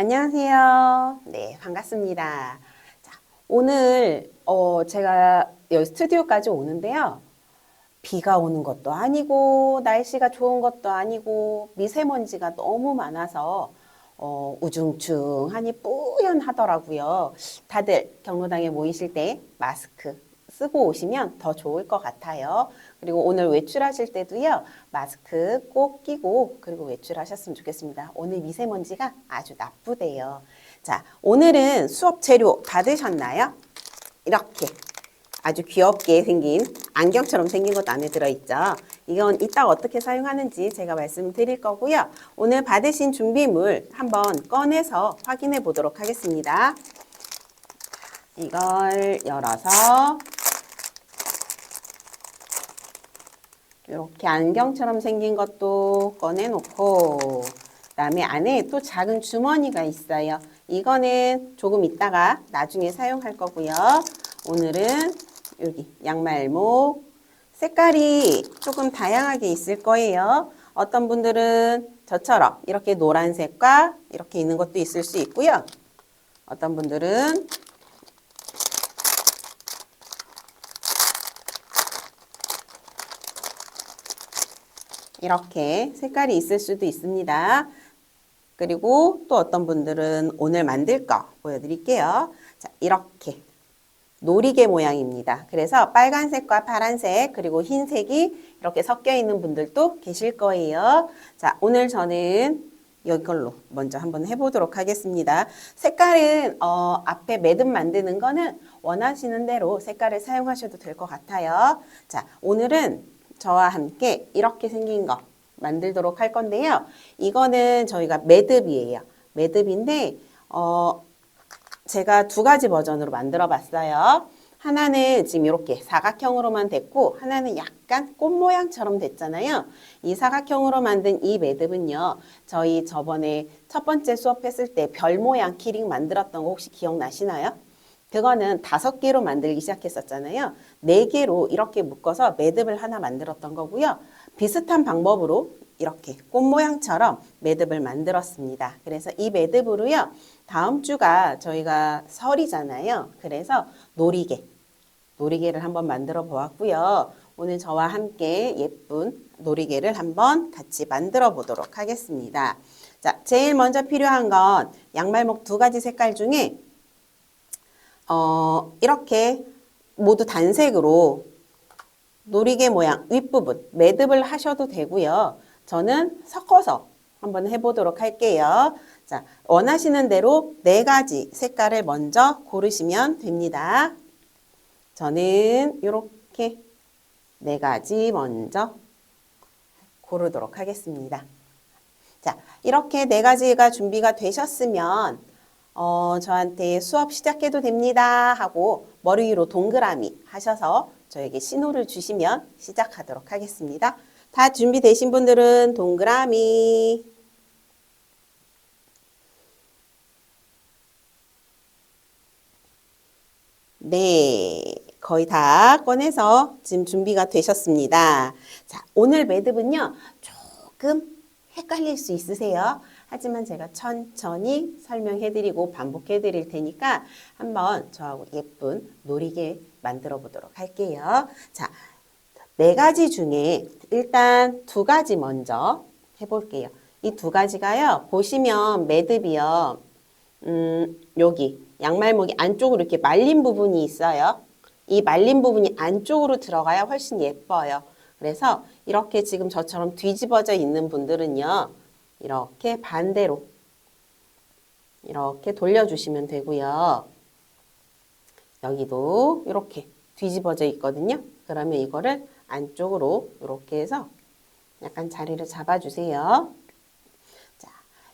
안녕하세요. 네, 반갑습니다. 자, 오늘 제가 여기 스튜디오까지 오는데요. 비가 오는 것도 아니고 날씨가 좋은 것도 아니고 미세먼지가 너무 많아서 우중충하니 뿌연하더라고요. 다들 경로당에 모이실 때 마스크 쓰고 오시면 더 좋을 것 같아요. 그리고 오늘 외출하실 때도요, 마스크 꼭 끼고 그리고 외출하셨으면 좋겠습니다. 오늘 미세먼지가 아주 나쁘대요. 자, 오늘은 수업 재료 받으셨나요? 이렇게 아주 귀엽게 생긴 안경처럼 생긴 것도 안에 들어있죠. 이건 이따 어떻게 사용하는지 제가 말씀드릴 거고요. 오늘 받으신 준비물 한번 꺼내서 확인해 보도록 하겠습니다. 이걸 열어서 이렇게 안경처럼 생긴 것도 꺼내놓고 그다음에 안에 또 작은 주머니가 있어요. 이거는 조금 있다가 나중에 사용할 거고요. 오늘은 여기 양말목 색깔이 조금 다양하게 있을 거예요. 어떤 분들은 저처럼 이렇게 노란색과 이렇게 있는 것도 있을 수 있고요. 어떤 분들은 이렇게 색깔이 있을 수도 있습니다. 그리고 또 어떤 분들은 오늘 만들 거 보여드릴게요. 자, 이렇게 놀이개 모양입니다. 그래서 빨간색과 파란색 그리고 흰색이 이렇게 섞여 있는 분들도 계실 거예요. 자, 오늘 저는 이걸로 먼저 한번 해보도록 하겠습니다. 색깔은 앞에 매듭 만드는 거는 원하시는 대로 색깔을 사용하셔도 될 것 같아요. 자, 오늘은 저와 함께 이렇게 생긴 거 만들도록 할 건데요. 이거는 저희가 매듭이에요. 매듭인데 제가 두 가지 버전으로 만들어 봤어요. 하나는 지금 이렇게 사각형으로만 됐고 하나는 약간 꽃 모양처럼 됐잖아요. 이 사각형으로 만든 이 매듭은요. 저희 저번에 첫 번째 수업했을 때 별 모양 키링 만들었던 거 혹시 기억나시나요? 그거는 5개로 만들기 시작했었잖아요. 4개로 이렇게 묶어서 매듭을 하나 만들었던 거고요. 비슷한 방법으로 이렇게 꽃 모양처럼 매듭을 만들었습니다. 그래서 이 매듭으로요. 다음 주가 저희가 설이잖아요. 그래서 놀이개를 한번 만들어 보았고요. 오늘 저와 함께 예쁜 놀이개를 한번 같이 만들어 보도록 하겠습니다. 자, 제일 먼저 필요한 건 양말목 2가지 색깔 중에 이렇게 모두 단색으로 놀이개 모양 윗부분 매듭을 하셔도 되고요. 저는 섞어서 한번 해보도록 할게요. 자, 원하시는 대로 4가지 색깔을 먼저 고르시면 됩니다. 저는 이렇게 4가지 먼저 고르도록 하겠습니다. 자, 이렇게 4가지가 준비가 되셨으면 저한테 수업 시작해도 됩니다 하고 머리 위로 동그라미 하셔서 저에게 신호를 주시면 시작하도록 하겠습니다. 다 준비되신 분들은 동그라미. 네, 거의 다 꺼내서 지금 준비가 되셨습니다. 자, 오늘 매듭은요, 조금 헷갈릴 수 있으세요. 하지만 제가 천천히 설명해드리고 반복해드릴 테니까 한번 저하고 예쁜 놀이개 만들어 보도록 할게요. 자, 4가지 중에 일단 2가지 먼저 해볼게요. 이 2가지가요, 보시면 매듭이요, 여기 양말목이 안쪽으로 이렇게 말린 부분이 있어요. 이 말린 부분이 안쪽으로 들어가야 훨씬 예뻐요. 그래서 이렇게 지금 저처럼 뒤집어져 있는 분들은요. 이렇게 반대로 이렇게 돌려주시면 되고요. 여기도 이렇게 뒤집어져 있거든요. 그러면 이거를 안쪽으로 이렇게 해서 약간 자리를 잡아주세요. 자,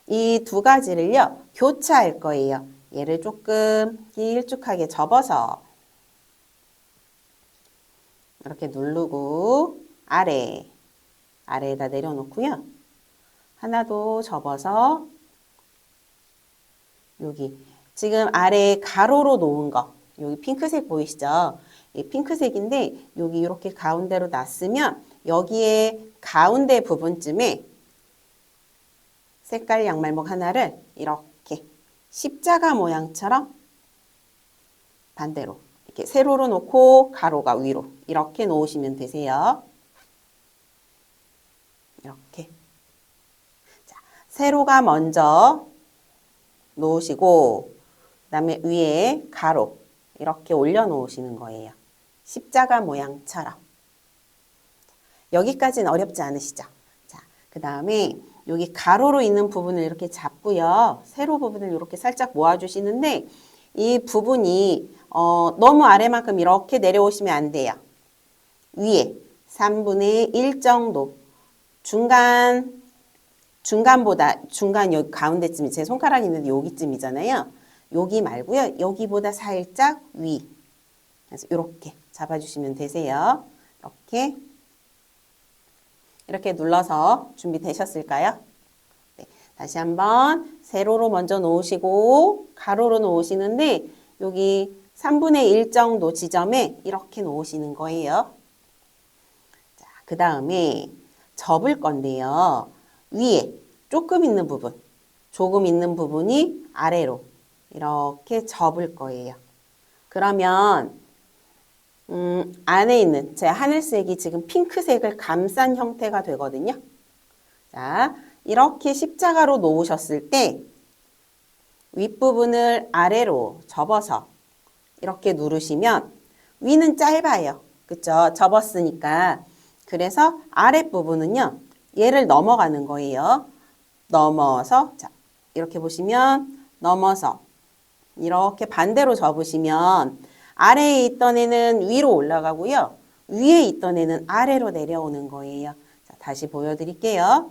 이 2가지를요. 교차할 거예요. 얘를 조금 길쭉하게 접어서 이렇게 누르고 아래에다 내려놓고요. 하나 더 접어서 여기 지금 아래에 가로로 놓은 거 여기 핑크색 보이시죠? 이 핑크색인데 여기 이렇게 가운데로 놨으면 여기에 가운데 부분쯤에 색깔 양말목 하나를 이렇게 십자가 모양처럼 반대로 이렇게 세로로 놓고 가로가 위로 이렇게 놓으시면 되세요. 이렇게. 자, 세로가 먼저 놓으시고 그다음에 위에 가로 이렇게 올려 놓으시는 거예요. 십자가 모양처럼. 여기까지는 어렵지 않으시죠? 자, 그다음에 여기 가로로 있는 부분을 이렇게 잡고요. 세로 부분을 이렇게 살짝 모아주시는데 이 부분이 너무 아래만큼 이렇게 내려오시면 안 돼요. 위에 3분의 1 정도 중간보다 중간 여기 가운데쯤이 제 손가락이 있는데 여기쯤이잖아요. 여기 말고요. 여기보다 살짝 위. 그래서 이렇게 잡아주시면 되세요. 이렇게 눌러서 준비되셨을까요? 네, 다시 한번 세로로 먼저 놓으시고 가로로 놓으시는데 여기 3분의 1 정도 지점에 이렇게 놓으시는 거예요. 자, 그 다음에 접을 건데요. 위에 조금 있는 부분이 아래로 이렇게 접을 거예요. 그러면 안에 있는 제 하늘색이 지금 핑크색을 감싼 형태가 되거든요. 자, 이렇게 십자가로 놓으셨을 때 윗부분을 아래로 접어서 이렇게 누르시면 위는 짧아요. 그쵸? 접었으니까. 그래서 아랫부분은요. 얘를 넘어가는 거예요. 넘어서 자, 이렇게 보시면 넘어서 이렇게 반대로 접으시면 아래에 있던 애는 위로 올라가고요. 위에 있던 애는 아래로 내려오는 거예요. 자, 다시 보여드릴게요.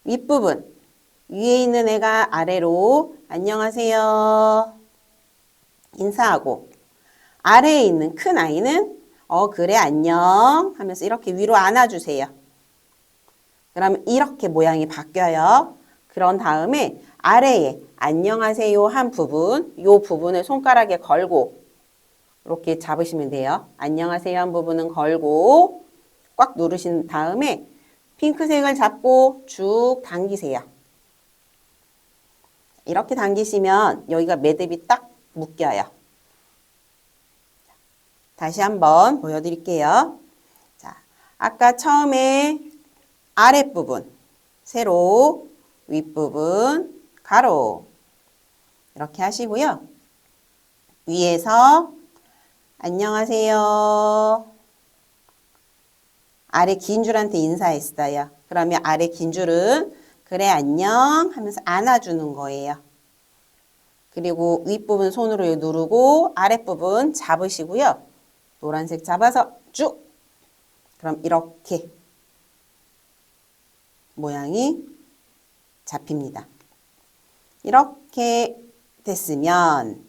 윗부분 위에 있는 애가 아래로 안녕하세요 인사하고 아래에 있는 큰 아이는 그래 안녕 하면서 이렇게 위로 안아주세요. 그러면 이렇게 모양이 바뀌어요. 그런 다음에 아래에 안녕하세요 한 부분, 요 부분을 손가락에 걸고 이렇게 잡으시면 돼요. 안녕하세요 한 부분은 걸고 꽉 누르신 다음에 핑크색을 잡고 쭉 당기세요. 이렇게 당기시면 여기가 매듭이 딱 묶여요. 다시 한번 보여드릴게요. 자, 아까 처음에 아랫부분, 세로, 윗부분, 가로 이렇게 하시고요. 위에서 안녕하세요. 아래 긴 줄한테 인사했어요. 그러면 아래 긴 줄은 그래 안녕 하면서 안아주는 거예요. 그리고 윗부분 손으로 누르고 아랫부분 잡으시고요. 노란색 잡아서 쭉. 그럼 이렇게 모양이 잡힙니다. 이렇게 됐으면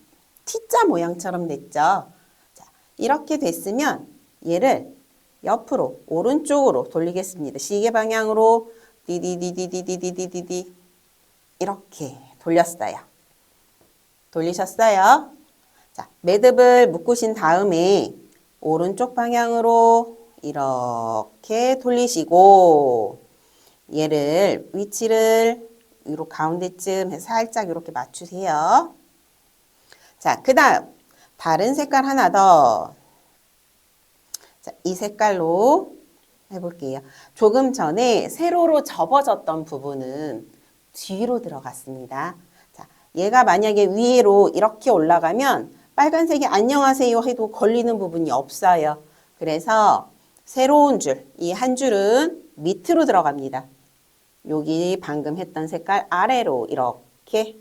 T자 모양처럼 됐죠. 자, 이렇게 됐으면 얘를 옆으로 오른쪽으로 돌리겠습니다. 시계 방향으로 디디디디디디디디디 이렇게 돌렸어요. 돌리셨어요? 자, 매듭을 묶으신 다음에 오른쪽 방향으로 이렇게 돌리시고 얘를 위치를 위로 가운데쯤 해서 살짝 이렇게 맞추세요. 자, 그 다음 다른 색깔 하나 더. 자, 이 색깔로 해볼게요. 조금 전에 세로로 접어졌던 부분은 뒤로 들어갔습니다. 자, 얘가 만약에 위로 이렇게 올라가면 빨간색이 안녕하세요 해도 걸리는 부분이 없어요. 그래서 새로운 줄, 이 한 줄은 밑으로 들어갑니다. 여기 방금 했던 색깔 아래로 이렇게.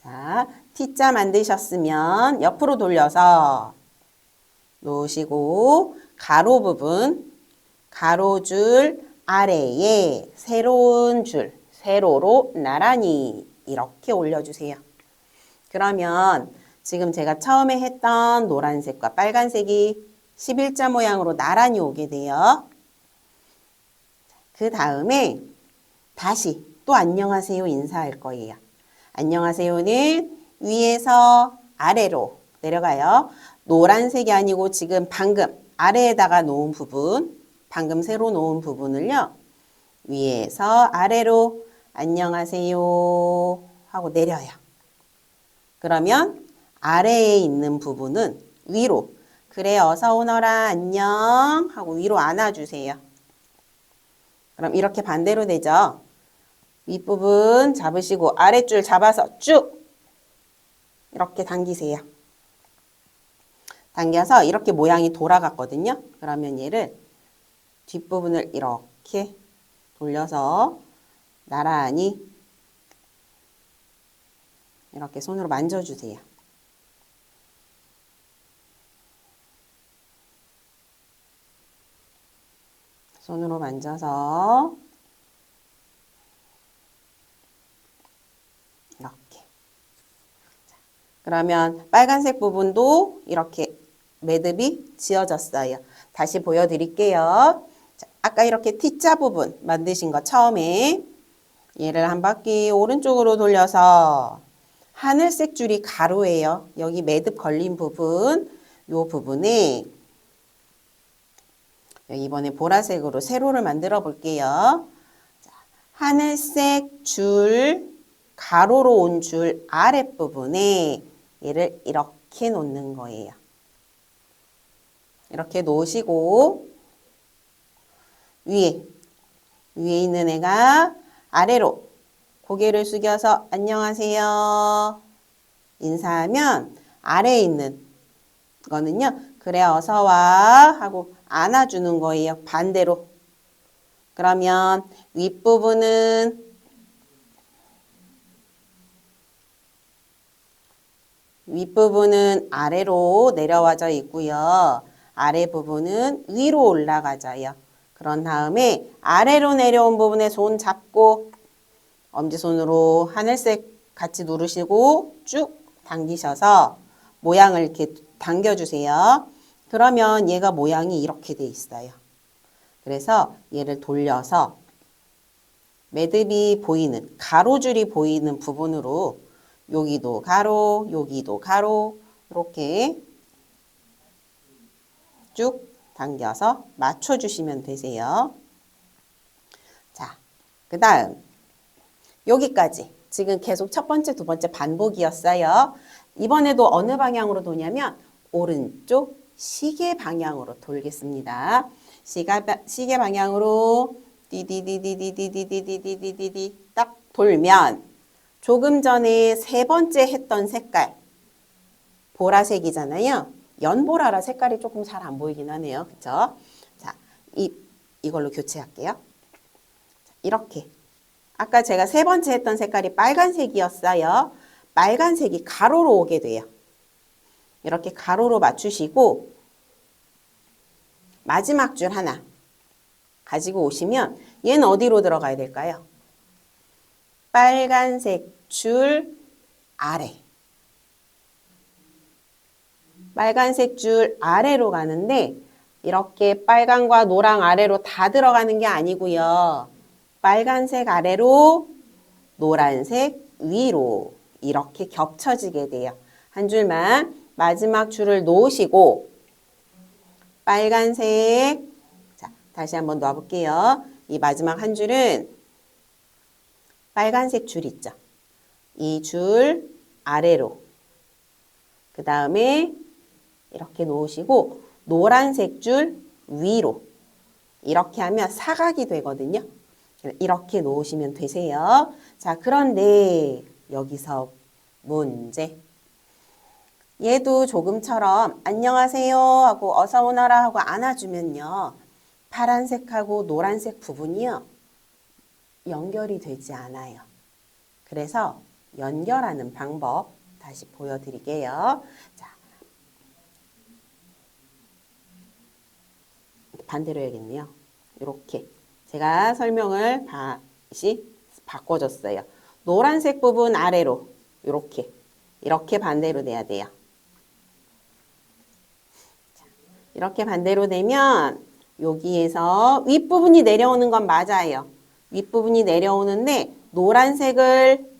자, T자 만드셨으면 옆으로 돌려서 놓으시고 가로 부분, 가로줄 아래에 새로운 줄, 세로로 나란히 이렇게 올려주세요. 그러면 지금 제가 처음에 했던 노란색과 빨간색이 11자 모양으로 나란히 오게 돼요. 그 다음에 다시 또 안녕하세요 인사할 거예요. 안녕하세요는 위에서 아래로 내려가요. 노란색이 아니고 지금 방금 아래에다가 놓은 부분, 방금 새로 놓은 부분을요. 위에서 아래로 안녕하세요 하고 내려요. 그러면 아래에 있는 부분은 위로 그래 어서 오너라 안녕 하고 위로 안아주세요. 그럼 이렇게 반대로 되죠. 윗부분 잡으시고 아랫줄 잡아서 쭉 이렇게 당기세요. 당겨서 이렇게 모양이 돌아갔거든요. 그러면 얘를 뒷부분을 이렇게 돌려서 나란히 이렇게 손으로 만져주세요. 손으로 만져서 이렇게. 그러면 빨간색 부분도 이렇게 매듭이 지어졌어요. 다시 보여드릴게요. 자, 아까 이렇게 T자 부분 만드신 거 처음에 얘를 한 바퀴 오른쪽으로 돌려서 하늘색 줄이 가로예요. 여기 매듭 걸린 부분, 요 부분에 이번에 보라색으로 세로를 만들어 볼게요. 자, 하늘색 줄, 가로로 온 줄 아랫부분에 얘를 이렇게 놓는 거예요. 이렇게 놓으시고 위에 있는 애가 아래로 고개를 숙여서 안녕하세요 인사하면 아래에 있는 거는요. 그래 어서 와 하고 안아주는 거예요. 반대로. 그러면 윗부분은 아래로 내려와져 있고요. 아래 부분은 위로 올라가져요. 그런 다음에 아래로 내려온 부분에 손 잡고 엄지손으로 하늘색 같이 누르시고 쭉 당기셔서 모양을 이렇게 당겨주세요. 그러면 얘가 모양이 이렇게 돼 있어요. 그래서 얘를 돌려서 매듭이 보이는 가로줄이 보이는 부분으로 여기도 가로, 여기도 가로 이렇게 쭉 당겨서 맞춰주시면 되세요. 자, 그 다음 여기까지 지금 계속 첫 번째, 두 번째 반복이었어요. 이번에도 어느 방향으로 도냐면 오른쪽 시계 방향으로 돌겠습니다. 시계 방향으로 디디디디디디디디디디디디 딱 돌면 조금 전에 세 번째 했던 색깔 보라색이잖아요. 연보라라 색깔이 조금 잘 안 보이긴 하네요. 그쵸? 자, 이걸로 교체할게요. 이렇게. 아까 제가 세 번째 했던 색깔이 빨간색이었어요. 빨간색이 가로로 오게 돼요. 이렇게 가로로 맞추시고 마지막 줄 하나 가지고 오시면 얘는 어디로 들어가야 될까요? 빨간색 줄 아래. 빨간색 줄 아래로 가는데 이렇게 빨간과 노랑 아래로 다 들어가는 게 아니고요. 빨간색 아래로 노란색 위로 이렇게 겹쳐지게 돼요. 한 줄만 마지막 줄을 놓으시고 빨간색 자 다시 한번 놔볼게요. 이 마지막 한 줄은 빨간색 줄 있죠. 이 줄 아래로 그 다음에 이렇게 놓으시고 노란색 줄 위로 이렇게 하면 사각이 되거든요. 이렇게 놓으시면 되세요. 자, 그런데 여기서 문제. 얘도 조금처럼 안녕하세요 하고 어서 오너라 하고 안아주면요. 파란색하고 노란색 부분이요. 연결이 되지 않아요. 그래서 연결하는 방법 다시 보여드릴게요. 자, 반대로 해야겠네요. 이렇게 제가 설명을 다시 바꿔줬어요. 노란색 부분 아래로 이렇게 반대로 돼야 돼요. 이렇게 반대로 되면 여기에서 윗부분이 내려오는 건 맞아요. 윗부분이 내려오는데 노란색을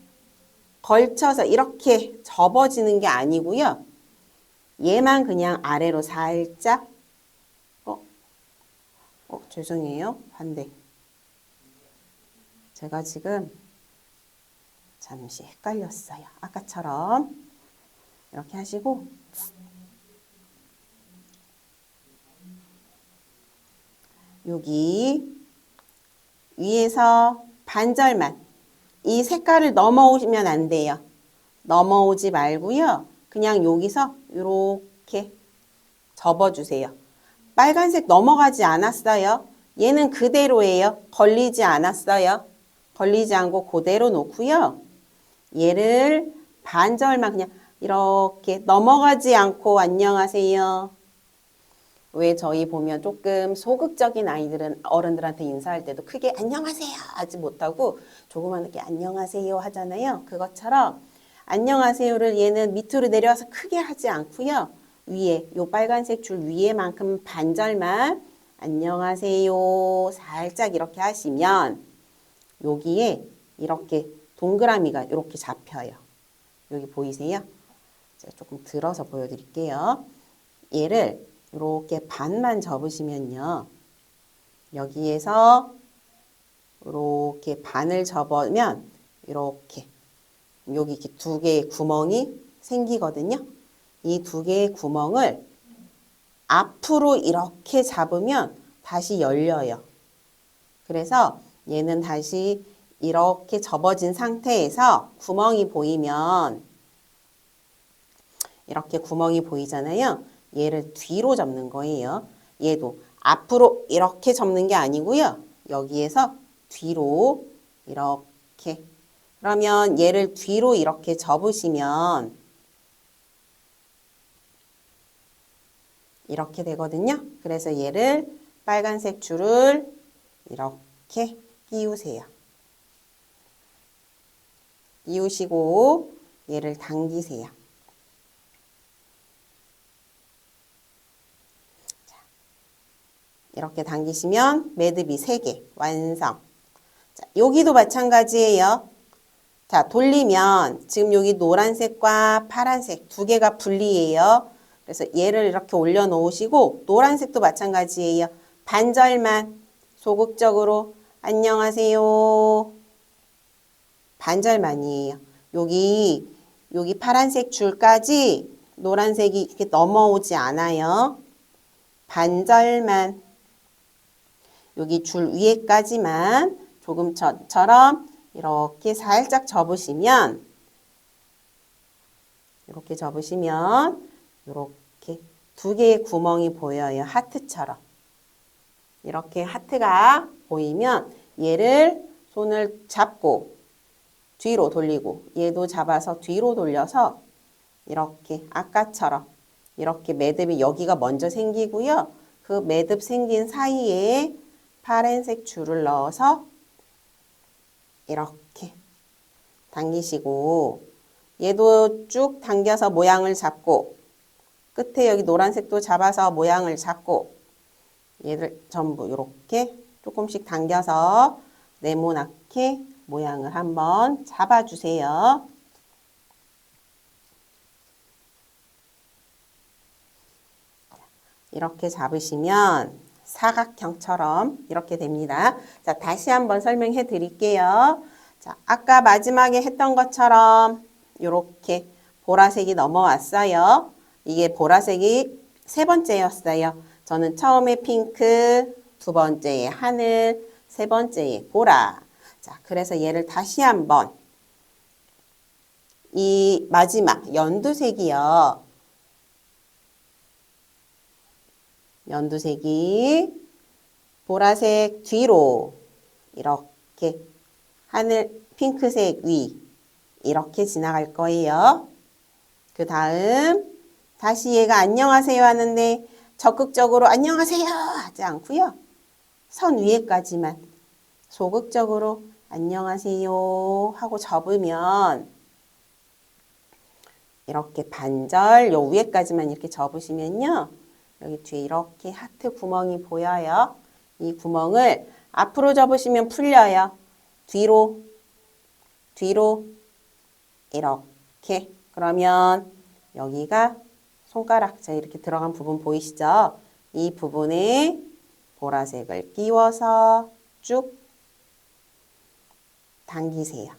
걸쳐서 이렇게 접어지는 게 아니고요. 얘만 그냥 아래로 살짝 죄송해요. 반대. 제가 지금 잠시 헷갈렸어요. 아까처럼 이렇게 하시고 여기 위에서 반절만 이 색깔을 넘어오시면 안 돼요. 넘어오지 말고요. 그냥 여기서 이렇게 접어주세요. 빨간색 넘어가지 않았어요. 얘는 그대로예요. 걸리지 않았어요. 걸리지 않고 그대로 놓고요. 얘를 반절만 그냥 이렇게 넘어가지 않고 안녕하세요. 왜 저희 보면 조금 소극적인 아이들은 어른들한테 인사할 때도 크게 안녕하세요 하지 못하고 조그맣게 안녕하세요 하잖아요. 그것처럼 안녕하세요를 얘는 밑으로 내려와서 크게 하지 않고요. 위에 요 빨간색 줄 위에만큼 반절만 안녕하세요 살짝 이렇게 하시면 여기에 이렇게 동그라미가 이렇게 잡혀요. 여기 보이세요? 제가 조금 들어서 보여드릴게요. 얘를 이렇게 반만 접으시면요. 여기에서 이렇게 반을 접으면 이렇게 여기 이렇게 두 개의 구멍이 생기거든요. 이 두 개의 구멍을 앞으로 이렇게 잡으면 다시 열려요. 그래서 얘는 다시 이렇게 접어진 상태에서 구멍이 보이면 이렇게 구멍이 보이잖아요. 얘를 뒤로 접는 거예요. 얘도 앞으로 이렇게 접는 게 아니고요. 여기에서 뒤로 이렇게. 그러면 얘를 뒤로 이렇게 접으시면 이렇게 되거든요. 그래서 얘를 빨간색 줄을 이렇게 끼우세요. 끼우시고 얘를 당기세요. 이렇게 당기시면 매듭이 3개 완성. 자, 여기도 마찬가지예요. 자, 돌리면 지금 여기 노란색과 파란색 두 개가 분리예요. 그래서 얘를 이렇게 올려놓으시고 노란색도 마찬가지예요. 반절만 소극적으로 안녕하세요. 반절만이에요. 여기 파란색 줄까지 노란색이 이렇게 넘어오지 않아요. 반절만 여기 줄 위에까지만 조금 전처럼 이렇게 살짝 접으시면 이렇게 접으시면 이렇게 두 개의 구멍이 보여요. 하트처럼. 이렇게 하트가 보이면 얘를 손을 잡고 뒤로 돌리고 얘도 잡아서 뒤로 돌려서 이렇게 아까처럼 이렇게 매듭이 여기가 먼저 생기고요. 그 매듭 생긴 사이에 파란색 줄을 넣어서 이렇게 당기시고 얘도 쭉 당겨서 모양을 잡고 끝에 여기 노란색도 잡아서 모양을 잡고 얘를 전부 이렇게 조금씩 당겨서 네모나게 모양을 한번 잡아주세요. 이렇게 잡으시면 사각형처럼 이렇게 됩니다. 자, 다시 한번 설명해 드릴게요. 자, 아까 마지막에 했던 것처럼 이렇게 보라색이 넘어왔어요. 이게 보라색이 3번째였어요. 저는 처음에 핑크, 2번째에 하늘, 3번째에 보라. 자, 그래서 얘를 다시 한번 이 마지막 연두색이요. 연두색이 보라색 뒤로 이렇게 하늘 핑크색 위 이렇게 지나갈 거예요. 그 다음 다시 얘가 안녕하세요 하는데 적극적으로 안녕하세요 하지 않고요. 선 위에까지만 소극적으로 안녕하세요 하고 접으면 이렇게 반절 요 위에까지만 이렇게 접으시면요. 여기 뒤에 이렇게 하트 구멍이 보여요. 이 구멍을 앞으로 접으시면 풀려요. 뒤로 이렇게. 그러면 여기가 손가락 자 이렇게 들어간 부분 보이시죠? 이 부분에 보라색을 끼워서 쭉 당기세요.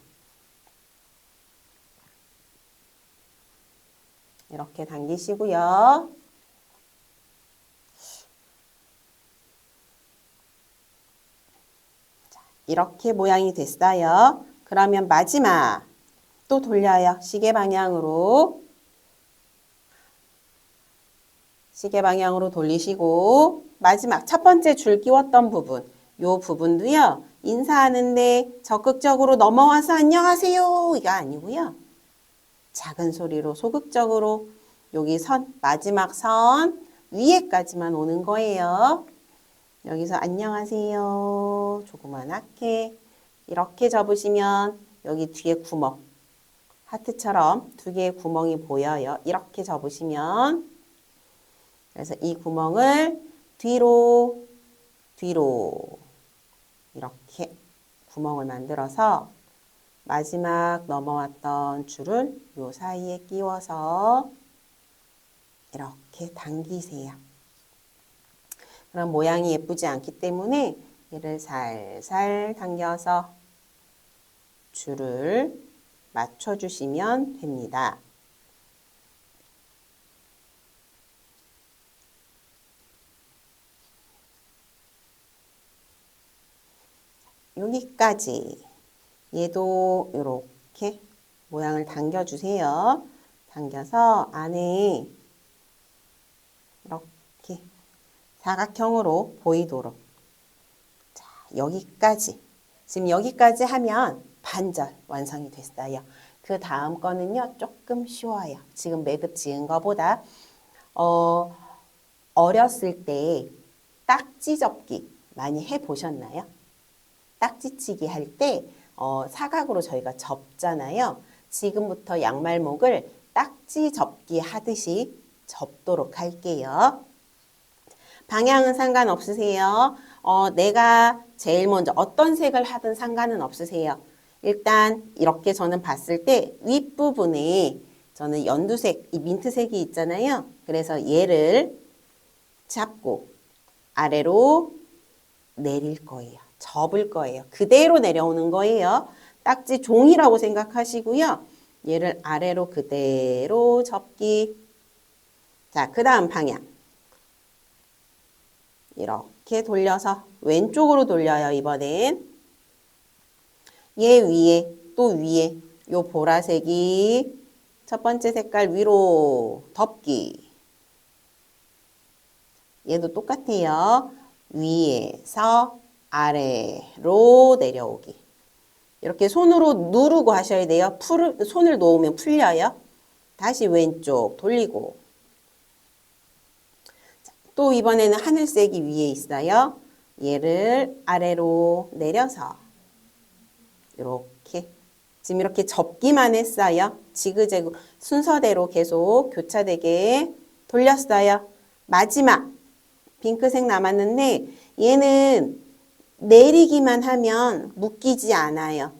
이렇게 당기시고요. 자, 이렇게 모양이 됐어요. 그러면 마지막 또 돌려요. 시계 방향으로. 시계 방향으로 돌리시고 마지막 첫 번째 줄 끼웠던 부분 요 부분도요. 인사하는데 적극적으로 넘어와서 안녕하세요 이거 아니고요. 작은 소리로 소극적으로 여기 선 마지막 선 위에까지만 오는 거예요. 여기서 안녕하세요 조그만하게 이렇게 접으시면 여기 뒤에 구멍 하트처럼 두 개의 구멍이 보여요. 이렇게 접으시면 그래서 이 구멍을 뒤로 이렇게 구멍을 만들어서 마지막 넘어왔던 줄을 요 사이에 끼워서 이렇게 당기세요. 그럼 모양이 예쁘지 않기 때문에 얘를 살살 당겨서 줄을 맞춰주시면 됩니다. 여기까지 얘도 이렇게 모양을 당겨주세요. 당겨서 안에 이렇게 사각형으로 보이도록 자, 여기까지 지금 여기까지 하면 반절 완성이 됐어요. 그 다음 거는요 조금 쉬워요. 지금 매듭 지은 거보다 어렸을 때 딱지 접기 많이 해보셨나요? 딱지치기 할 때 사각으로 저희가 접잖아요. 지금부터 양말목을 딱지 접기 하듯이 접도록 할게요. 방향은 상관없으세요. 내가 제일 먼저 어떤 색을 하든 상관은 없으세요. 일단 이렇게 저는 봤을 때 윗부분에 저는 연두색, 이 민트색이 있잖아요. 그래서 얘를 잡고 아래로 내릴 거예요. 접을 거예요. 그대로 내려오는 거예요. 딱지 종이라고 생각하시고요. 얘를 아래로 그대로 접기. 자, 그 다음 방향. 이렇게 돌려서 왼쪽으로 돌려요, 이번엔. 얘 위에, 또 위에 요 보라색이 첫 번째 색깔 위로 덮기. 얘도 똑같아요. 위에서 아래로 내려오기. 이렇게 손으로 누르고 하셔야 돼요. 손을 놓으면 풀려요. 다시 왼쪽 돌리고. 또 이번에는 하늘색이 위에 있어요. 얘를 아래로 내려서 이렇게 지금 이렇게 접기만 했어요. 지그재그 순서대로 계속 교차되게 돌렸어요. 마지막 핑크색 남았는데 얘는 내리기만 하면 묶이지 않아요.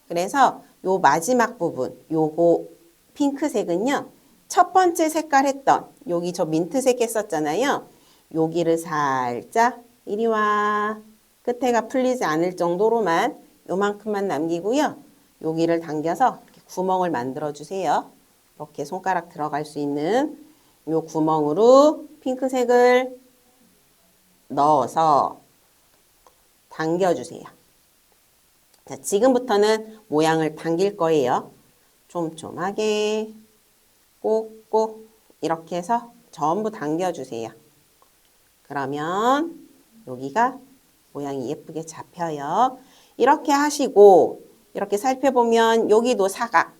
그래서 요 마지막 부분, 요거 핑크색은요. 첫 번째 색깔 했던 여기 저 민트색 했었잖아요. 여기를 살짝 이리 와. 끝에가 풀리지 않을 정도로만 요만큼만 남기고요. 여기를 당겨서 이렇게 구멍을 만들어 주세요. 이렇게 손가락 들어갈 수 있는 요 구멍으로 핑크색을 넣어서 당겨주세요. 자, 지금부터는 모양을 당길 거예요. 촘촘하게 꼭꼭 이렇게 해서 전부 당겨주세요. 그러면 여기가 모양이 예쁘게 잡혀요. 이렇게 하시고 이렇게 살펴보면 여기도 사각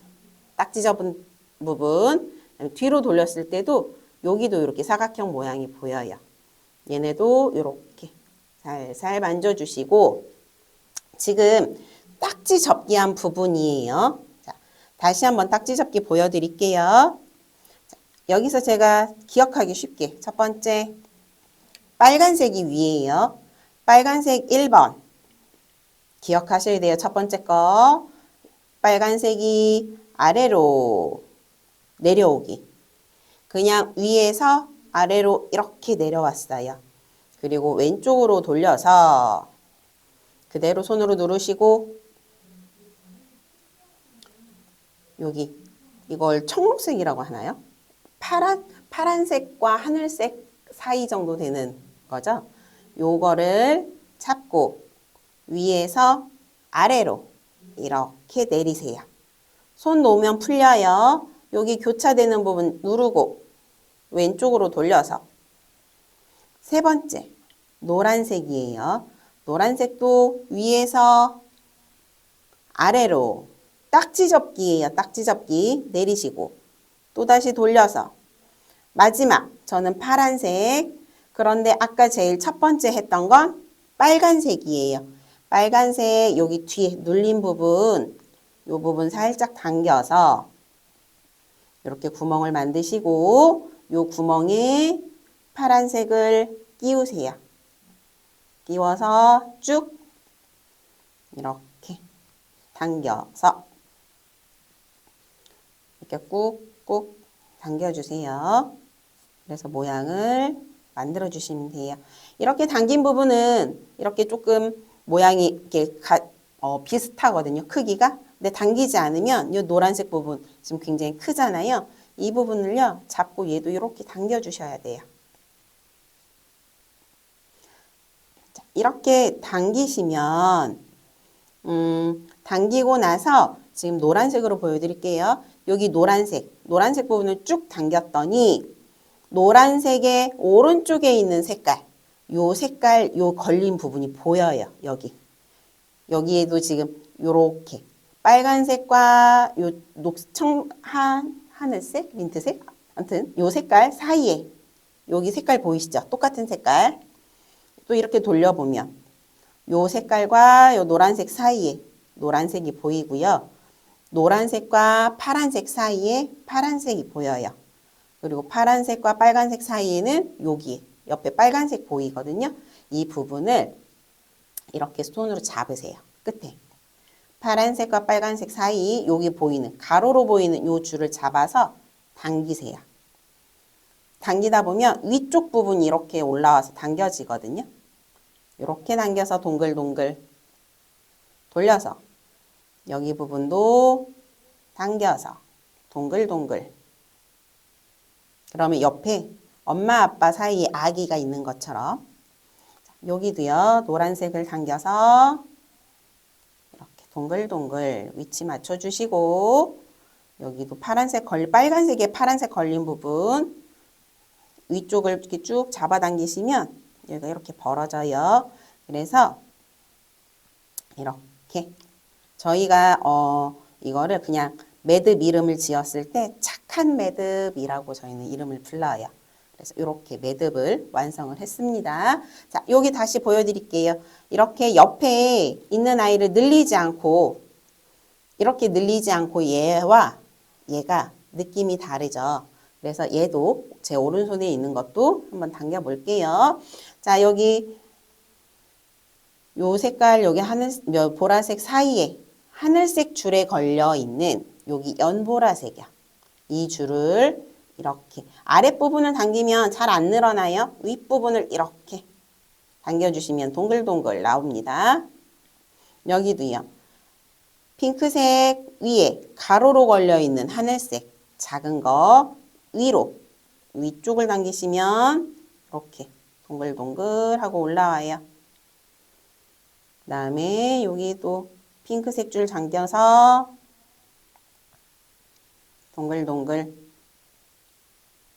딱지 접은 부분 뒤로 돌렸을 때도 여기도 이렇게 사각형 모양이 보여요. 얘네도 이렇게 살살 만져주시고 지금 딱지 접기한 부분이에요. 자, 다시 한번 딱지 접기 보여드릴게요. 자, 여기서 제가 기억하기 쉽게 첫 번째 빨간색이 위에요. 빨간색 1번 기억하셔야 돼요. 첫 번째 거 빨간색이 아래로 내려오기. 그냥 위에서 아래로 이렇게 내려왔어요. 그리고 왼쪽으로 돌려서 그대로 손으로 누르시고 여기 이걸 청록색이라고 하나요? 파란색과 하늘색 사이 정도 되는 거죠. 요거를 잡고 위에서 아래로 이렇게 내리세요. 손 놓으면 풀려요. 여기 교차되는 부분 누르고 왼쪽으로 돌려서 세 번째 노란색이에요. 노란색도 위에서 아래로 딱지 접기예요. 딱지 접기 내리시고 또다시 돌려서 마지막 저는 파란색. 그런데 아까 제일 첫 번째 했던 건 빨간색이에요. 빨간색 여기 뒤에 눌린 부분 이 부분 살짝 당겨서 이렇게 구멍을 만드시고 이 구멍에 파란색을 끼우세요. 끼워서 쭉 이렇게 당겨서 이렇게 꾹꾹 당겨주세요. 그래서 모양을 만들어 주시면 돼요. 이렇게 당긴 부분은 이렇게 조금 모양이 이렇게 비슷하거든요. 크기가. 근데 당기지 않으면 이 노란색 부분 지금 굉장히 크잖아요. 이 부분을요 잡고 얘도 이렇게 당겨 주셔야 돼요. 자, 이렇게 당기시면 당기고 나서 지금 노란색으로 보여드릴게요. 여기 노란색 부분을 쭉 당겼더니 노란색의 오른쪽에 있는 색깔, 요 걸린 부분이 보여요. 여기에도 지금 요렇게 빨간색과 요 하늘색, 민트색, 아무튼 요 색깔 사이에 여기 색깔 보이시죠? 똑같은 색깔. 또 이렇게 돌려보면 요 색깔과 요 노란색 사이에 노란색이 보이고요. 노란색과 파란색 사이에 파란색이 보여요. 그리고 파란색과 빨간색 사이에는 여기 옆에 빨간색 보이거든요. 이 부분을 이렇게 손으로 잡으세요. 끝에. 파란색과 빨간색 사이 여기 보이는 가로로 보이는 이 줄을 잡아서 당기세요. 당기다 보면 위쪽 부분이 이렇게 올라와서 당겨지거든요. 이렇게 당겨서 동글동글 돌려서 여기 부분도 당겨서 동글동글. 그러면 옆에 엄마 아빠 사이에 아기가 있는 것처럼 여기도요 노란색을 당겨서 이렇게 동글동글 위치 맞춰주시고 여기도 빨간색에 파란색 걸린 부분 위쪽을 이렇게 쭉 잡아당기시면 여기가 이렇게 벌어져요. 그래서 이렇게 저희가 이거를 그냥 매듭 이름을 지었을 때 착한 매듭이라고 저희는 이름을 불러요. 그래서 이렇게 매듭을 완성을 했습니다. 자, 여기 다시 보여드릴게요. 이렇게 옆에 있는 아이를 늘리지 않고 이렇게 늘리지 않고 얘와 얘가 느낌이 다르죠. 그래서 얘도 제 오른손에 있는 것도 한번 당겨 볼게요. 자, 여기 요 색깔 여기 보라색 사이에 하늘색 줄에 걸려 있는 여기 연보라색이야. 이 줄을 이렇게 아랫부분을 당기면 잘 안 늘어나요. 윗부분을 이렇게 당겨주시면 동글동글 나옵니다. 여기도요. 핑크색 위에 가로로 걸려 있는 하늘색 작은 거 위로 위쪽을 당기시면 이렇게 동글동글 하고 올라와요. 그 다음에 여기도 핑크색 줄 당겨서 동글동글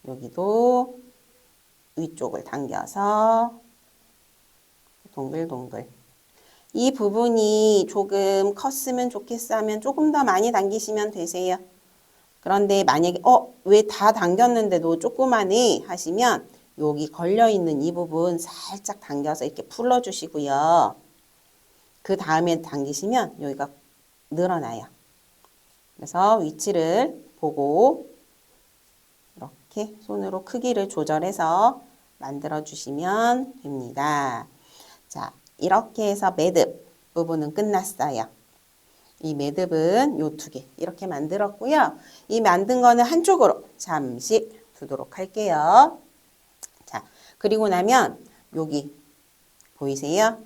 여기도 위쪽을 당겨서 동글동글 이 부분이 조금 컸으면 좋겠어 하면 조금 더 많이 당기시면 되세요. 그런데 만약에 왜 다 당겼는데도 조그마네 하시면 여기 걸려있는 이 부분 살짝 당겨서 이렇게 풀어주시고요. 그 다음에 당기시면 여기가 늘어나요. 그래서 위치를 보고 이렇게 손으로 크기를 조절해서 만들어 주시면 됩니다. 자, 이렇게 해서 매듭 부분은 끝났어요. 이 매듭은 요 두 개 이렇게 만들었고요. 이 만든 거는 한쪽으로 잠시 두도록 할게요. 자, 그리고 나면 여기 보이세요?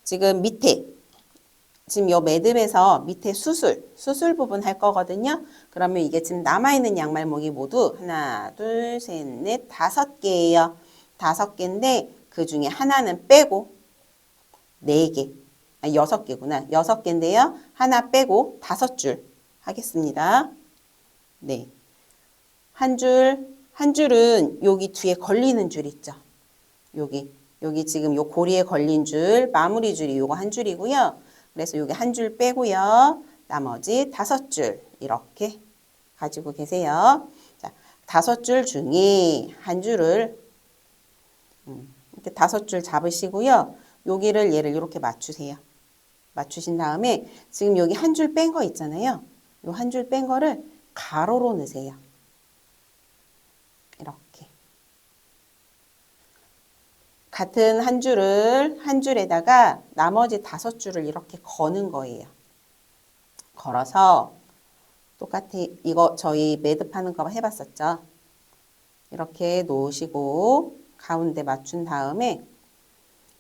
지금 밑에 지금 요 매듭에서 밑에 수술 부분 할 거거든요. 그러면 이게 지금 남아있는 양말목이 모두 하나, 둘, 셋, 넷, 5개예요. 5개인데 그 중에 하나는 빼고 4개, 아니 6개구나. 6개인데요. 하나 빼고 5줄 하겠습니다. 네. 한 줄은 여기 뒤에 걸리는 줄 있죠. 여기 지금 요 고리에 걸린 줄, 마무리 줄이 요거 한 줄이고요. 그래서 여기 한 줄 빼고요. 나머지 5줄 이렇게 가지고 계세요. 자, 5줄 중에 한 줄을 이렇게 5줄 잡으시고요. 여기를 얘를 이렇게 맞추세요. 맞추신 다음에 지금 여기 한 줄 뺀 거 있잖아요. 요 한 줄 뺀 거를 가로로 넣으세요. 이렇게. 같은 한 줄에다가 나머지 5줄을 이렇게 거는 거예요. 걸어서 똑같아. 이거 저희 매듭하는 거 해봤었죠. 이렇게 놓으시고 가운데 맞춘 다음에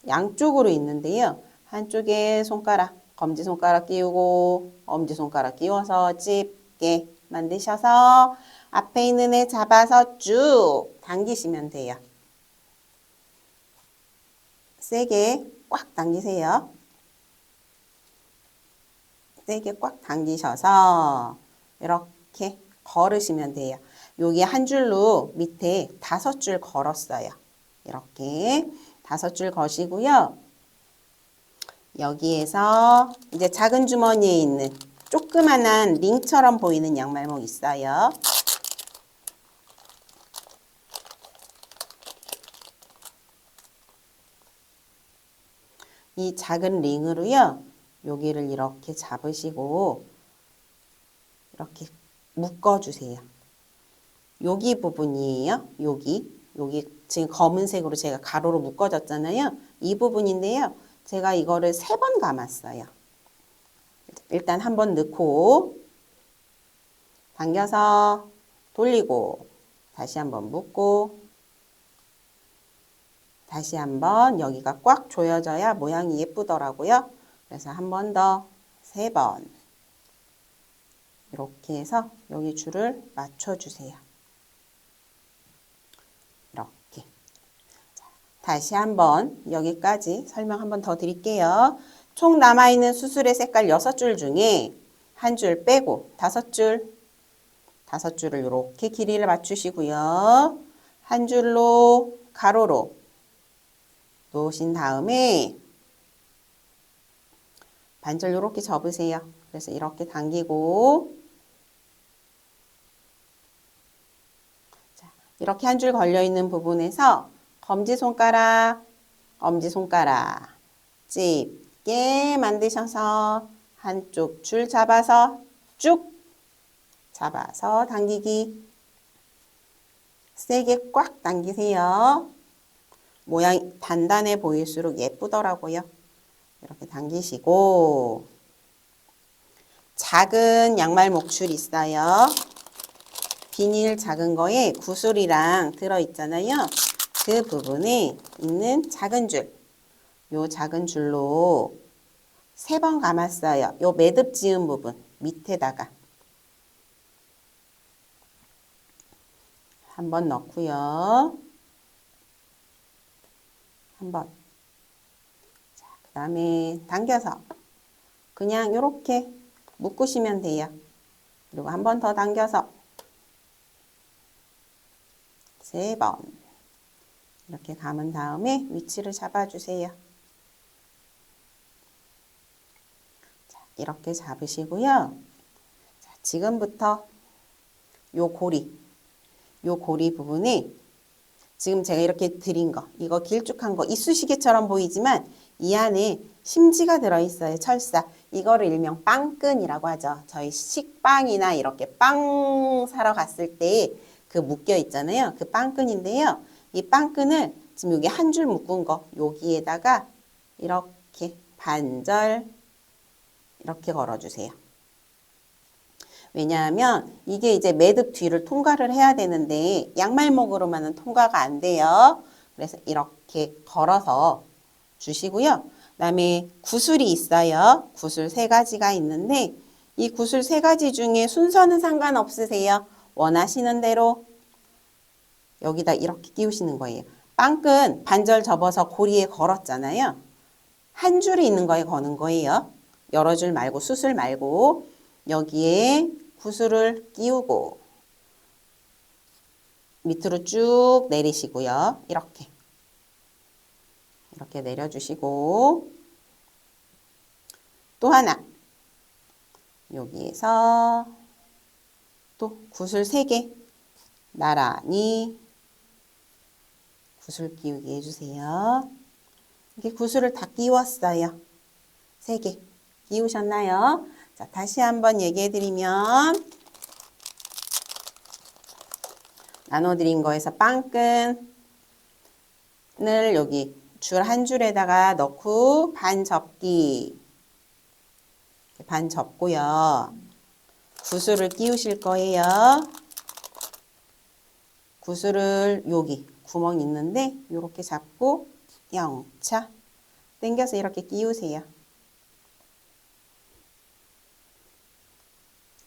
양쪽으로 있는데요. 한쪽에 손가락, 검지손가락 끼우고 엄지손가락 끼워서 집게 만드셔서 앞에 있는 애 잡아서 쭉 당기시면 돼요. 세게 꽉 당기세요. 세게 꽉 당기셔서 이렇게 걸으시면 돼요. 여기 한 줄로 밑에 5줄 걸었어요. 이렇게 5줄 거시고요. 여기에서 이제 작은 주머니에 있는 조그만한 링처럼 보이는 양말목 있어요. 이 작은 링으로요. 여기를 이렇게 잡으시고 이렇게 묶어주세요. 여기 부분이에요. 여기 지금 검은색으로 제가 가로로 묶어줬잖아요. 이 부분인데요. 제가 이거를 3번 감았어요. 일단 한번 넣고 당겨서 돌리고 다시 한번 묶고 다시 한번 여기가 꽉 조여져야 모양이 예쁘더라고요. 그래서 한 번 더 3번 이렇게 해서 여기 줄을 맞춰주세요. 이렇게. 자, 다시 한번 여기까지 설명 한번 더 드릴게요. 총 남아있는 수술의 색깔 6줄 중에 한 줄 빼고 5줄을 이렇게 길이를 맞추시고요. 한 줄로 가로로 놓으신 다음에 반절 이렇게 접으세요. 그래서 이렇게 당기고 자, 이렇게 한 줄 걸려있는 부분에서 검지손가락, 엄지손가락 집게 만드셔서 한쪽 줄 잡아서 쭉 잡아서 당기기 세게 꽉 당기세요. 모양이 단단해 보일수록 예쁘더라고요. 이렇게 당기시고 작은 양말 목줄 있어요. 비닐 작은 거에 구슬이랑 들어있잖아요. 그 부분에 있는 작은 줄, 요 작은 줄로 3번 감았어요. 요 매듭 지은 부분 밑에다가 한번 넣고요. 한번 자, 그 다음에 당겨서 그냥 이렇게 묶으시면 돼요. 그리고 한 번 더 당겨서 3번 이렇게 감은 다음에 위치를 잡아주세요. 자, 이렇게 잡으시고요. 자, 지금부터 요 고리 부분에 지금 제가 이렇게 드린 거, 이거 길쭉한 거 이쑤시개처럼 보이지만 이 안에 심지가 들어있어요. 철사. 이거를 일명 빵끈이라고 하죠. 저희 식빵이나 이렇게 빵 사러 갔을 때 그 묶여 있잖아요. 그 빵끈인데요. 이 빵끈을 지금 여기 한 줄 묶은 거 여기에다가 이렇게 반절 이렇게 걸어주세요. 왜냐하면 이게 이제 매듭 뒤를 통과를 해야 되는데 양말목으로만은 통과가 안 돼요. 그래서 이렇게 걸어서 주시고요. 그다음에 구슬이 있어요. 구슬 3가지가 있는데 이 구슬 3가지 중에 순서는 상관없으세요. 원하시는 대로 여기다 이렇게 끼우시는 거예요. 빵끈 반절 접어서 고리에 걸었잖아요. 한 줄이 있는 거에 거는 거예요. 여러 줄 말고 수술 말고 여기에 구슬을 끼우고 밑으로 쭉 내리시고요. 이렇게 내려주시고 또 하나 여기에서 또 구슬 3개 나란히 구슬 끼우게 해주세요. 이렇게 구슬을 다 끼웠어요. 3개 끼우셨나요? 자, 다시 한번 얘기해드리면 나눠드린 거에서 빵끈을 여기 줄 한 줄에다가 넣고 반 접기 반 접고요. 구슬을 끼우실 거예요. 구슬을 여기 구멍 있는데 이렇게 잡고 영차 당겨서 이렇게 끼우세요.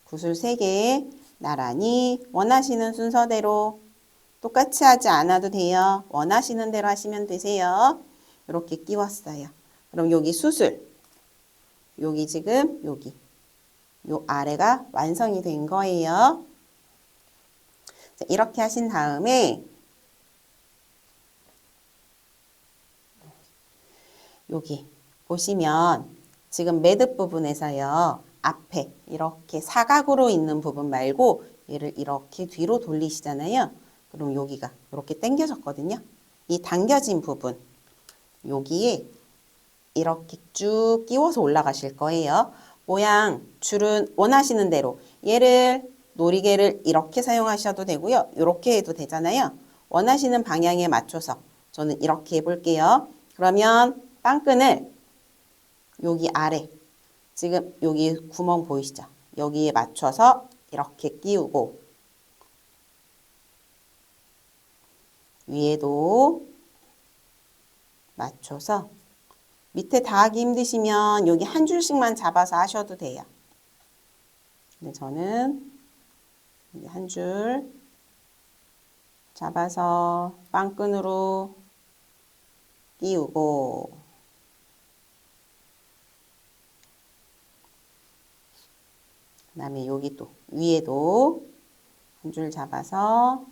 구슬 3개 나란히 원하시는 순서대로 똑같이 하지 않아도 돼요. 원하시는 대로 하시면 되세요. 이렇게 끼웠어요. 그럼 여기 수술 여기 지금 여기 요 아래가 완성이 된 거예요. 자, 이렇게 하신 다음에 여기 보시면 지금 매듭 부분에서요. 앞에 이렇게 사각으로 있는 부분 말고 얘를 이렇게 뒤로 돌리시잖아요. 그럼 여기가 이렇게 당겨졌거든요. 이 당겨진 부분 여기에 이렇게 쭉 끼워서 올라가실 거예요. 모양 줄은 원하시는 대로 얘를 놀이개를 이렇게 사용하셔도 되고요. 이렇게 해도 되잖아요. 원하시는 방향에 맞춰서 저는 이렇게 해볼게요. 그러면 빵끈을 여기 아래 지금 여기 구멍 보이시죠? 여기에 맞춰서 이렇게 끼우고 위에도 맞춰서 밑에 다 하기 힘드시면 여기 한 줄씩만 잡아서 하셔도 돼요. 근데 저는 한 줄 잡아서 빵끈으로 끼우고 그 다음에 여기 또 위에도 한 줄 잡아서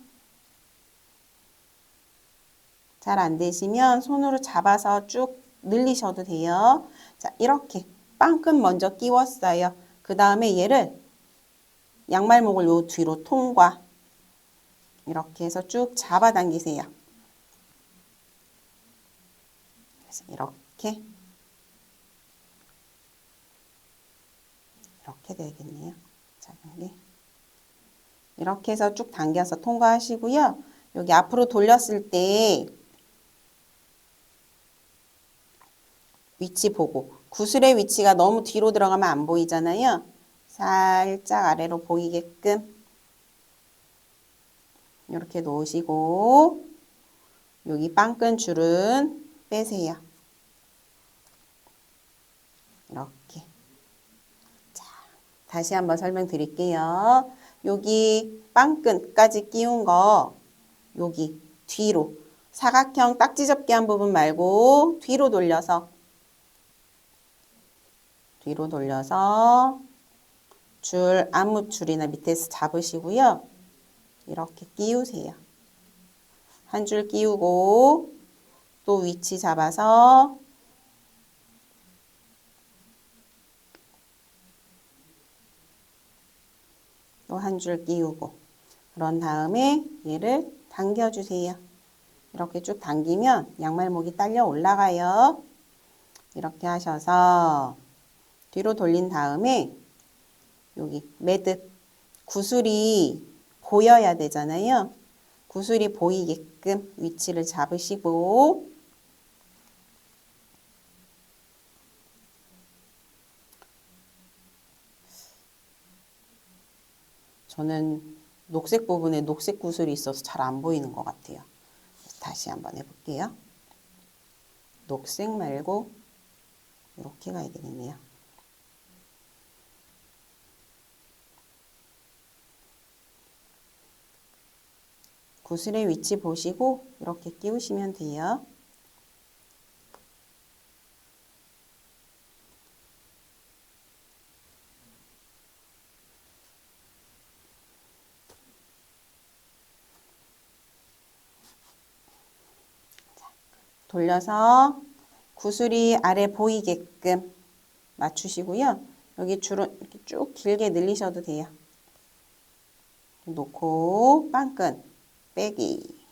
잘 안 되시면 손으로 잡아서 쭉 늘리셔도 돼요. 자, 이렇게 빵끈 먼저 끼웠어요. 그 다음에 얘를 양말목을 요 뒤로 통과 이렇게 해서 쭉 잡아당기세요. 그래서 이렇게 되겠네요. 작은 게. 이렇게 해서 쭉 당겨서 통과하시고요. 여기 앞으로 돌렸을 때 위치 보고 구슬의 위치가 너무 뒤로 들어가면 안 보이잖아요. 살짝 아래로 보이게끔 이렇게 놓으시고 여기 빵끈 줄은 빼세요. 이렇게. 자, 다시 한번 설명드릴게요. 여기 빵끈까지 끼운 거 여기 뒤로 사각형 딱지 접기 한 부분 말고 뒤로 돌려서 줄 앞무줄이나 밑에서 잡으시고요. 이렇게 끼우세요. 한 줄 끼우고 또 위치 잡아서 또 한 줄 끼우고 그런 다음에 얘를 당겨주세요. 이렇게 쭉 당기면 양말목이 딸려 올라가요. 이렇게 하셔서 뒤로 돌린 다음에 여기 매듭 구슬이 보여야 되잖아요. 구슬이 보이게끔 위치를 잡으시고 저는 녹색 부분에 녹색 구슬이 있어서 잘 안 보이는 것 같아요. 다시 한번 해볼게요. 녹색 말고 이렇게 가야 되겠네요. 구슬의 위치 보시고 이렇게 끼우시면 돼요. 돌려서 구슬이 아래 보이게끔 맞추시고요. 여기 줄은 이렇게 쭉 길게 늘리셔도 돼요. 놓고 빵끈 빼기.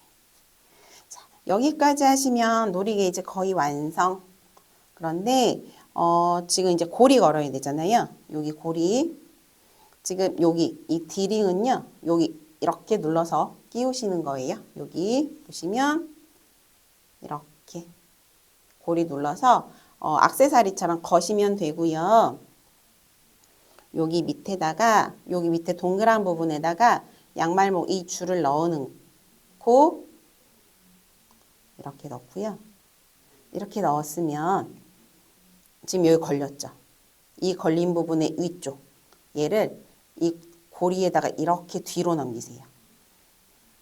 자, 여기까지 하시면 놀이개 이제 거의 완성. 그런데 지금 이제 고리 걸어야 되잖아요. 여기 고리. 지금 여기 이 디링은요. 여기 이렇게 눌러서 끼우시는 거예요. 여기 보시면 이렇게 고리 눌러서 액세서리처럼 거시면 되고요. 여기 밑에다가 여기 밑에 동그란 부분에다가 양말목 이 줄을 넣고 이렇게 넣고요. 이렇게 넣었으면 지금 여기 걸렸죠. 이 걸린 부분의 위쪽 얘를 이 고리에다가 이렇게 뒤로 넘기세요.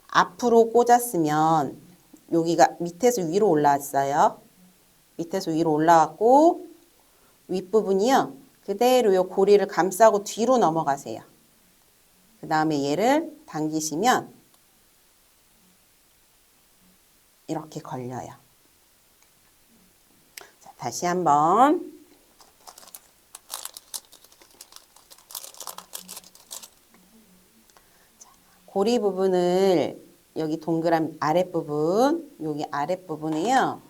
앞으로 꽂았으면 여기가 밑에서 위로 올라왔어요. 밑에서 위로 올라왔고 윗부분이요. 그대로 요 고리를 감싸고 뒤로 넘어가세요. 그 다음에 얘를 당기시면 이렇게 걸려요. 자, 다시 한번. 고리 부분을 여기 동그란 아랫부분, 여기 아랫부분에요.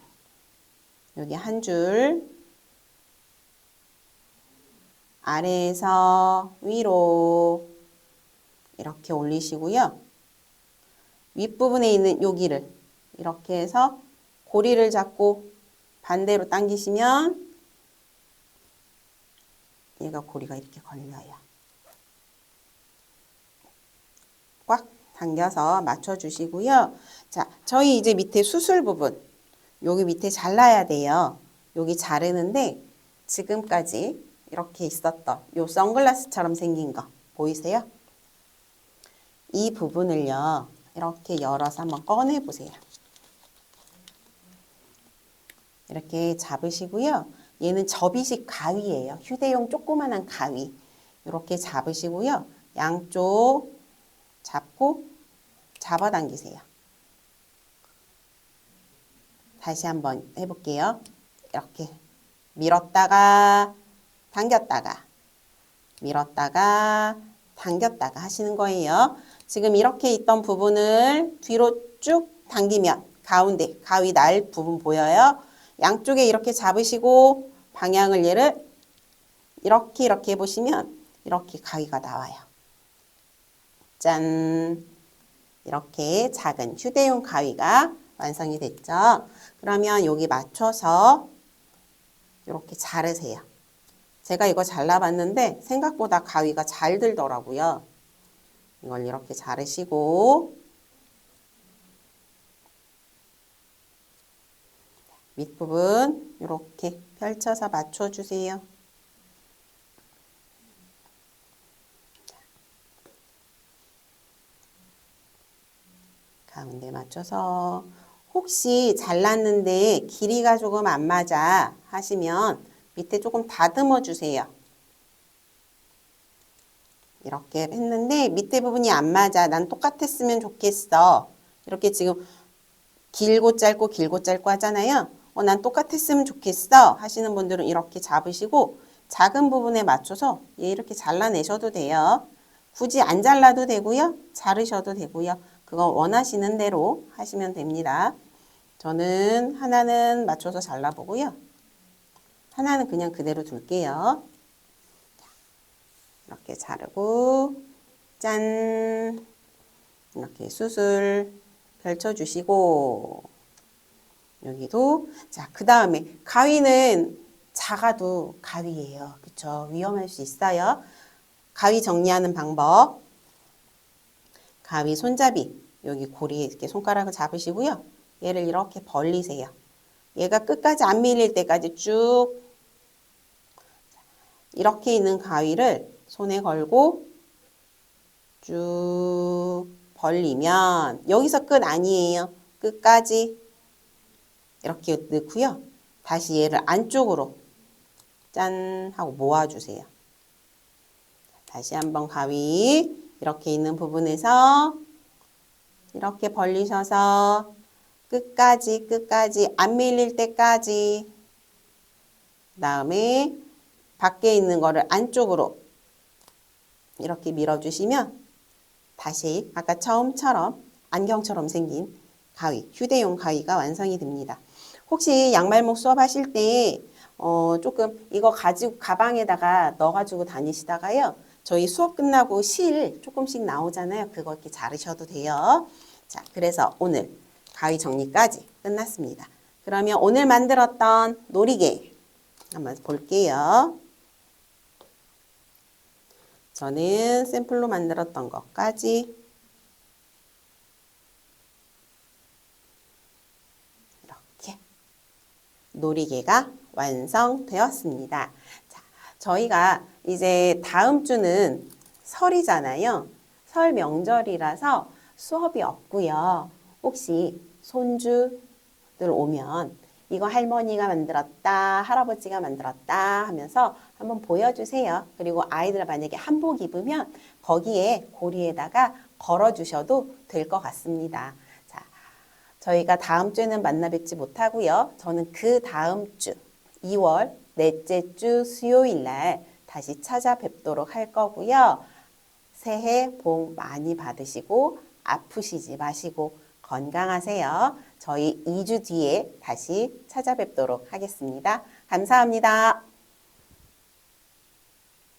여기 한 줄 아래에서 위로 이렇게 올리시고요. 윗부분에 있는 여기를 이렇게 해서 고리를 잡고 반대로 당기시면 얘가 고리가 이렇게 걸려요. 꽉 당겨서 맞춰주시고요. 자, 저희 이제 밑에 수술 부분, 여기 밑에 잘라야 돼요. 여기 자르는데 지금까지 이렇게 있었던 요 선글라스처럼 생긴 거 보이세요? 이 부분을요. 이렇게 열어서 한번 꺼내 보세요. 이렇게 잡으시고요. 얘는 접이식 가위예요. 휴대용 조그만한 가위. 이렇게 잡으시고요. 양쪽 잡고 잡아당기세요. 다시 한번 해볼게요. 이렇게 밀었다가 당겼다가 밀었다가 당겼다가 하시는 거예요. 지금 이렇게 있던 부분을 뒤로 쭉 당기면 가운데 가위 날 부분 보여요? 양쪽에 이렇게 잡으시고 방향을 얘를 이렇게 해보시면 이렇게 가위가 나와요. 짠! 이렇게 작은 휴대용 가위가 완성이 됐죠. 그러면 여기 맞춰서 이렇게 자르세요. 제가 이거 잘라봤는데 생각보다 가위가 잘 들더라고요. 이걸 이렇게 자르시고 밑부분 이렇게 펼쳐서 맞춰주세요. 가운데 맞춰서 혹시 잘랐는데 길이가 조금 안 맞아 하시면 밑에 조금 다듬어 주세요. 이렇게 했는데 밑에 부분이 안 맞아. 난 똑같았으면 좋겠어. 이렇게 지금 길고 짧고 하잖아요. 난 똑같았으면 좋겠어 하시는 분들은 이렇게 잡으시고 작은 부분에 맞춰서 얘 이렇게 잘라내셔도 돼요. 굳이 안 잘라도 되고요. 자르셔도 되고요. 그건 원하시는 대로 하시면 됩니다. 저는 하나는 맞춰서 잘라보고요. 하나는 그냥 그대로 둘게요. 이렇게 자르고 짠! 이렇게 수술 펼쳐주시고 여기도 자, 그 다음에 가위는 작아도 가위예요. 그쵸? 위험할 수 있어요. 가위 정리하는 방법. 가위 손잡이 여기 고리에 이렇게 손가락을 잡으시고요. 얘를 이렇게 벌리세요. 얘가 끝까지 안 밀릴 때까지 쭉 이렇게 있는 가위를 손에 걸고 쭉 벌리면 여기서 끝 아니에요. 끝까지 이렇게 넣고요. 다시 얘를 안쪽으로 짠 하고 모아주세요. 다시 한번 가위 이렇게 있는 부분에서 이렇게 벌리셔서 끝까지 안 밀릴 때까지 그 다음에 밖에 있는 거를 안쪽으로 이렇게 밀어주시면 다시 아까 처음처럼 안경처럼 생긴 가위, 휴대용 가위가 완성이 됩니다. 혹시 양말목 수업하실 때 조금 이거 가지고 가방에다가 넣어가지고 다니시다가요. 저희 수업 끝나고 실 조금씩 나오잖아요. 그거 이렇게 자르셔도 돼요. 자, 그래서 오늘 가위 정리까지 끝났습니다. 그러면 오늘 만들었던 놀이개 한번 볼게요. 저는 샘플로 만들었던 것까지 이렇게 놀이개가 완성되었습니다. 자, 저희가 이제 다음 주는 설이잖아요. 설 명절이라서 수업이 없고요. 혹시 손주들 오면 이거 할머니가 만들었다, 할아버지가 만들었다 하면서 한번 보여주세요. 그리고 아이들 만약에 한복 입으면 거기에 고리에다가 걸어주셔도 될 것 같습니다. 자, 저희가 다음 주에는 만나 뵙지 못하고요. 저는 그 다음 주 2월 넷째 주 수요일 날 다시 찾아뵙도록 할 거고요. 새해 복 많이 받으시고 아프시지 마시고 건강하세요. 저희 2주 뒤에 다시 찾아뵙도록 하겠습니다. 감사합니다.